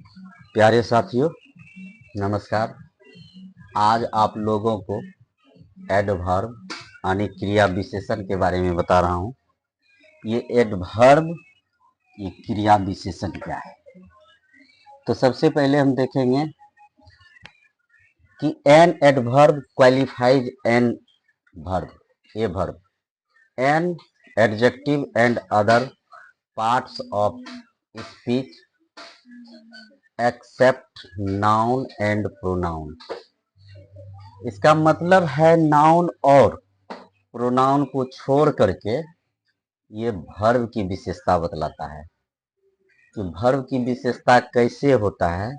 प्यारे साथियों, नमस्कार। आज आप लोगों को एडवर्ब यानी क्रिया विशेषण के बारे में बता रहा हूँ। ये एडवर्ब, ये क्रिया विशेषण क्या है। तो सबसे पहले हम देखेंगे कि an adverb qualifies an verb, a verb, an adjective and other parts of speech except noun and pronoun. इसका मतलब है नाउन और प्रोनाउन को छोड़ करके ये वर्ब की विशेषता बतलाता है कि वर्ब की विशेषता कैसे होता है,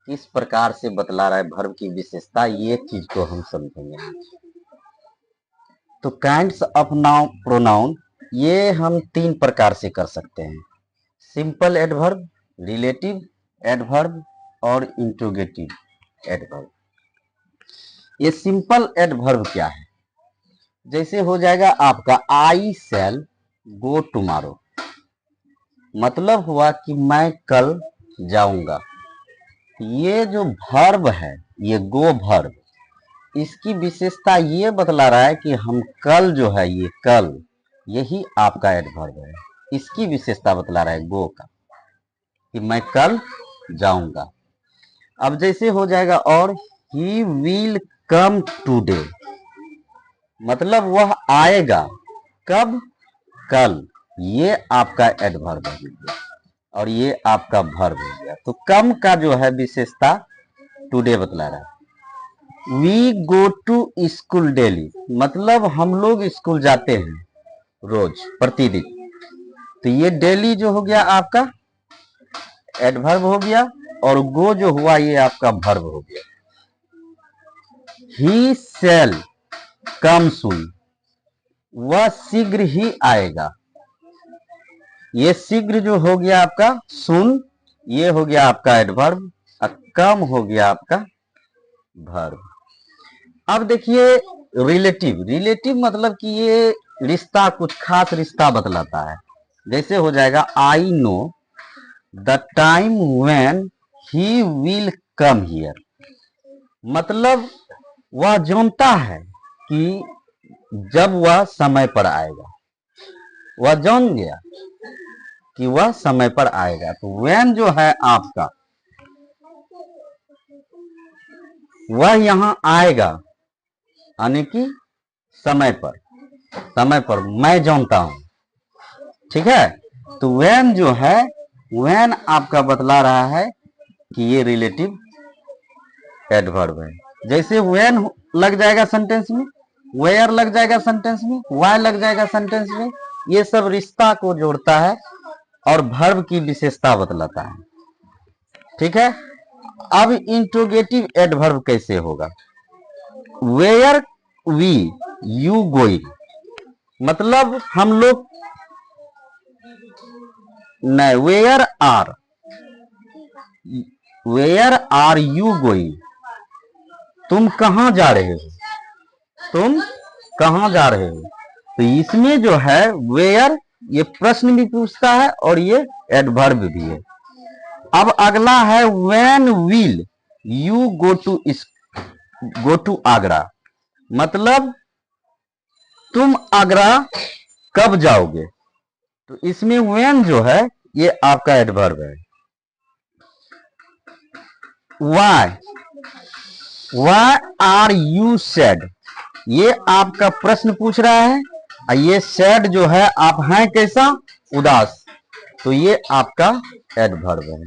किस प्रकार से बतला रहा है वर्ब की विशेषता, ये चीज को हम समझेंगे। तो काइंड्स ऑफ नाउन प्रोनाउन ये हम तीन प्रकार से कर सकते हैं: सिंपल एडवर्ब, रिलेटिव एडवर्ब और इंट्रोगेटिव एडवर्ब। ये सिंपल एडवर्ब क्या है? जैसे हो जाएगा आपका आई शैल गो टुमारो, मतलब हुआ कि मैं कल जाऊंगा। ये जो वर्ब है, ये गो वर्ब, इसकी विशेषता ये बतला रहा है कि हम कल जो है, ये कल, यही आपका एडवर्ब है। इसकी विशेषता बतला रहा है गो का, कि मैं कल जाऊंगा। अब जैसे हो जाएगा और ही विल कम टुडे, मतलब वह आएगा कब? कल। ये आपका एडवर्ब हो गया और ये आपका वर्ब हो गया। तो कम का जो है विशेषता टुडे बतला रहा है। We go to school daily, मतलब हम लोग स्कूल जाते हैं रोज, प्रतिदिन। तो ये डेली जो हो गया आपका एडवर्ब हो गया और गो जो हुआ ये आपका वर्ब हो गया। ही शैल कम सून, वह शीघ्र ही आएगा। ये शीघ्र जो हो गया आपका सुन, ये हो गया आपका एडवर्ब, कम हो गया आपका वर्ब। अब देखिए रिलेटिव, रिलेटिव मतलब कि ये रिश्ता, कुछ खास रिश्ता बतलाता है। जैसे हो जाएगा I know the time when he will come here, मतलब वह जानता है कि जब वह समय पर आएगा। वह जान गया कि वह समय पर आएगा। तो व्हेन जो है आपका, वह यहां आएगा यानी कि समय पर, समय पर मैं जानता हूं। ठीक है, तो व्हेन जो है, व्हेन आपका बतला रहा है कि ये रिलेटिव एडवर्ब है। जैसे व्हेन लग जाएगा सेंटेंस में, वेयर लग जाएगा सेंटेंस में, व्हाई लग जाएगा सेंटेंस में, ये सब रिश्ता को जोड़ता है और वर्ब की विशेषता बतलाता है। ठीक है, अब इंट्रोगेटिव एडवर्ब कैसे होगा? वेयर वी यू गोइंग, मतलब हम लोग, नहीं, वेयर आर यू गोइंग, तुम कहां जा रहे हो, तुम कहां जा रहे हो। तो इसमें जो है वेयर, ये प्रश्न भी पूछता है और ये एडवर्ब भी है। अब अगला है when will you go to Agra, मतलब तुम आगरा कब जाओगे। तो इसमें व्हेन जो है ये आपका एडवर्ब है। व्हाई आर यू सैड, ये आपका प्रश्न पूछ रहा है। और ये सैड जो है, आप हैं कैसा? उदास। तो ये आपका एडवर्ब है।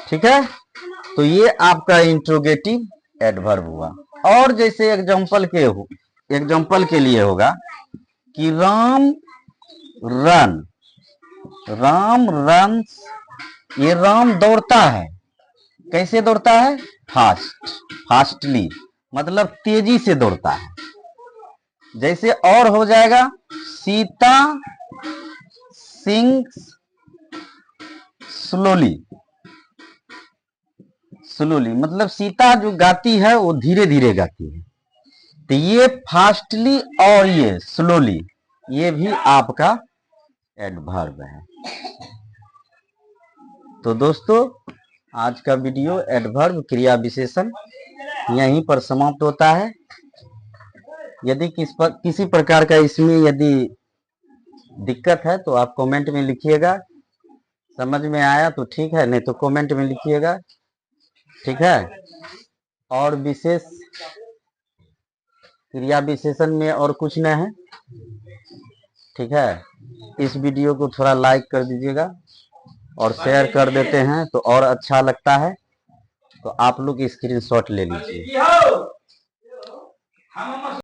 ठीक है, तो ये आपका इंट्रोगेटिव एडवर्ब हुआ। और जैसे एग्जांपल के लिए होगा कि राम रन, ये राम दौड़ता है। कैसे दौड़ता है? फास्टली, मतलब तेजी से दौड़ता है। जैसे और हो जाएगा सीता सिंग्स स्लोली, मतलब सीता जो गाती है वो धीरे धीरे गाती है। तो ये फास्टली और ये स्लोली, ये भी आपका एडवर्ब है। तो दोस्तों आज का वीडियो एडवर्ब क्रिया विशेषण यहीं पर समाप्त होता है। यदि किसी प्रकार का इसमें यदि दिक्कत है तो आप कमेंट में लिखिएगा। समझ में आया तो ठीक है, नहीं तो कमेंट में लिखिएगा, ठीक है। और विशेष क्रिया विशेषण में और कुछ नहीं है, ठीक है। इस वीडियो को थोड़ा लाइक कर दीजिएगा और शेयर कर देते हैं तो और अच्छा लगता है। तो आप लोग स्क्रीनशॉट ले लीजिए।